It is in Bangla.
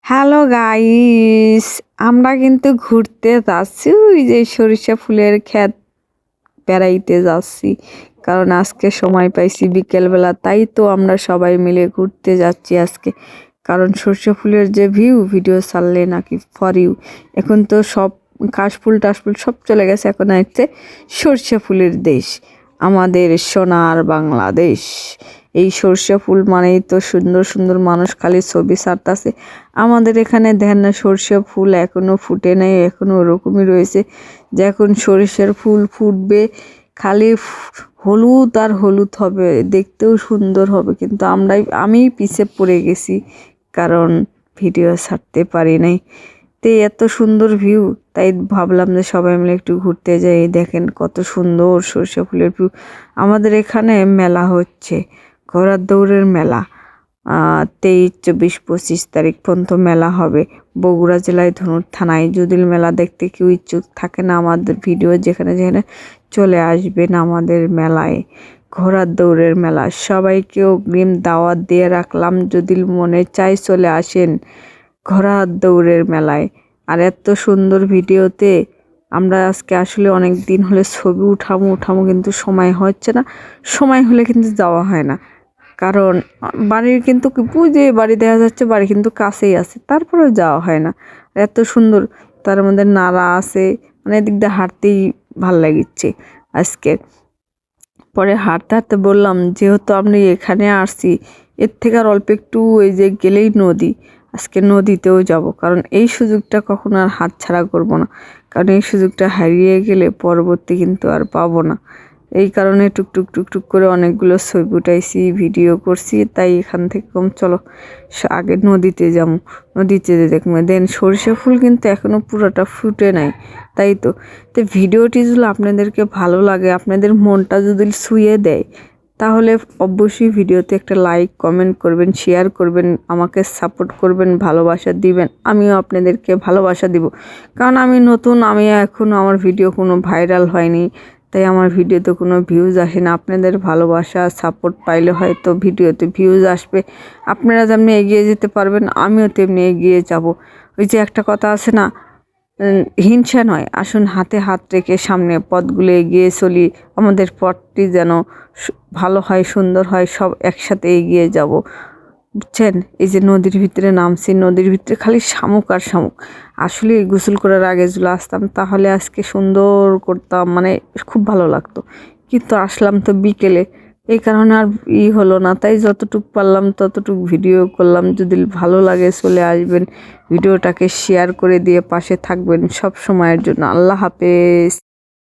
হ্যালো গাইস, আমরা কিন্তু ঘুরতে যাচ্ছি। ওই যে সরিষা ফুলের ক্ষেত বেড়াইতে যাচ্ছি, কারণ আজকে সময় পাইছি বিকেলবেলা, তাই তো আমরা সবাই মিলে ঘুরতে যাচ্ছি আজকে। কারণ সরিষা ফুলের যে ভিডিও ছাড়লে নাকি ফর ইউ, এখন তো সব কাশফুল টাশফুল সব চলে গেছে, এখন হচ্ছে সরিষা ফুলের দেশ, আমাদের সোনার বাংলাদেশ। এই সরিষা ফুল মানেই তো সুন্দর সুন্দর মানুষ খালি ছবি ছাড়তাছে। আমাদের এখানে দেখেন না, সরিষা ফুল এখনো ফুটে নেই, এখনো ওরকমই রয়েছে। যে এখন সরিষার ফুল ফুটবে, খালি হলুদ আর হলুদ হবে, দেখতেও সুন্দর হবে, কিন্তু আমি পিছে পড়ে গেছি, কারণ ভিডিও ছাড়তে পারি নাই। তো এত সুন্দর ভিউ, তাই ভাবলাম যে সবাই মিলে একটু ঘুরতে যাই। দেখেন কত সুন্দর সরিষা ফুলের ভিউ। আমাদের এখানে মেলা হচ্ছে, ঘোড়ার দৌড়ের মেলা। 23, 24, 25 তারিখ পর্যন্ত মেলা হবে বগুড়া জেলায় ধনুর থানায়। যদি মেলা দেখতে কেউ ইচ্ছুক থাকে না, আমাদের ভিডিও যেখানে যেখানে চলে আসবেন আমাদের মেলায়, ঘোড়ার দৌড়ের মেলা। সবাইকে অগ্রিম দাওয়াত দিয়ে রাখলাম, যদি মনে চায় চলে আসেন ঘোড়ার দৌড়ের মেলায়। আর এত সুন্দর ভিডিওতে আমরা আজকে আসলে অনেক দিন হলে ছবি উঠামো, কিন্তু সময় হচ্ছে না। সময় হলে কিন্তু যাওয়া হয় না, কারণ বাড়ির কিন্তু পুজো বাড়ি দেখা যাচ্ছে, বাড়ি কিন্তু কাছেই আছে, তারপরেও যাওয়া হয় না। এত সুন্দর, তার মধ্যে নালা আছে, মানে এদিক দিয়ে হাঁটতেই ভাল লাগিচ্ছে আজকে। পরে হাঁটতে হাঁটতে বললাম, যেহেতু আপনি এখানে আসছি, এর থেকে আর অল্প একটু ওই যে গেলেই নদী, আজকে নদীতেও যাব, কারণ এই সুযোগটা কখনো আর হাতছাড়া করব না। কারণ এই সুযোগটা হারিয়ে গেলে পরবর্তী কিন্তু আর পাবো না। এই কারণে টুকটুক টুকটুক করে অনেকগুলো ছবি উঠাইছি, ভিডিও করছি। তাই এখান থেকে চলো আগে নদীতে যাবো, নদীতে দেখবো। দেন সরিষা ফুল কিন্তু এখনো পুরোটা ফুটে নাই, তাই তো। ভিডিওটি যদি আপনাদেরকে ভালো লাগে, আপনাদের মনটা যদি ছুঁয়ে দেয়, তাহলে অবশ্যই ভিডিওতে একটা লাইক কমেন্ট করবেন, শেয়ার করবেন, আমাকে সাপোর্ট করবেন, ভালোবাসা দিবেন। আমিও আপনাদেরকে ভালোবাসা দিব, কারণ আমি নতুন, আমি এখনও আমার ভিডিও কোনো ভাইরাল হয়নি, তাই আমার ভিডিওতে কোনো ভিউজ আসে না। আপনাদের ভালোবাসা সাপোর্ট পাইলে হয়তো ভিডিওতে ভিউজ আসবে। আপনারা যেমনি এগিয়ে যেতে পারবেন, আমিও তেমনি এগিয়ে যাব। ওই যে একটা কথা আছে না, হিংসা নয়, আসুন হাতে হাত রেখে সামনে পথগুলো এগিয়ে চলি। আমাদের পথটি যেন ভালো হয়, সুন্দর হয়, সব একসাথে এগিয়ে যাব, বুঝছেন। এই যে নদীর ভিতরে নামছি, নদীর ভিতরে খালি শামুক আর শামুক। আসলে গোসল করার আগে যদি আসতাম, তাহলে আজকে সুন্দর করতাম, মানে খুব ভালো লাগতো, কিন্তু আসলাম তো বিকেলে, এই কারণে আর হলো না। তাই যতটুক পারলাম ততটুক ভিডিও করলাম। যদি ভালো লাগে চলে আসবেন, ভিডিওটাকে শেয়ার করে দিয়ে পাশে থাকবেন সব সময়ের জন্য। আল্লাহ হাফেজ।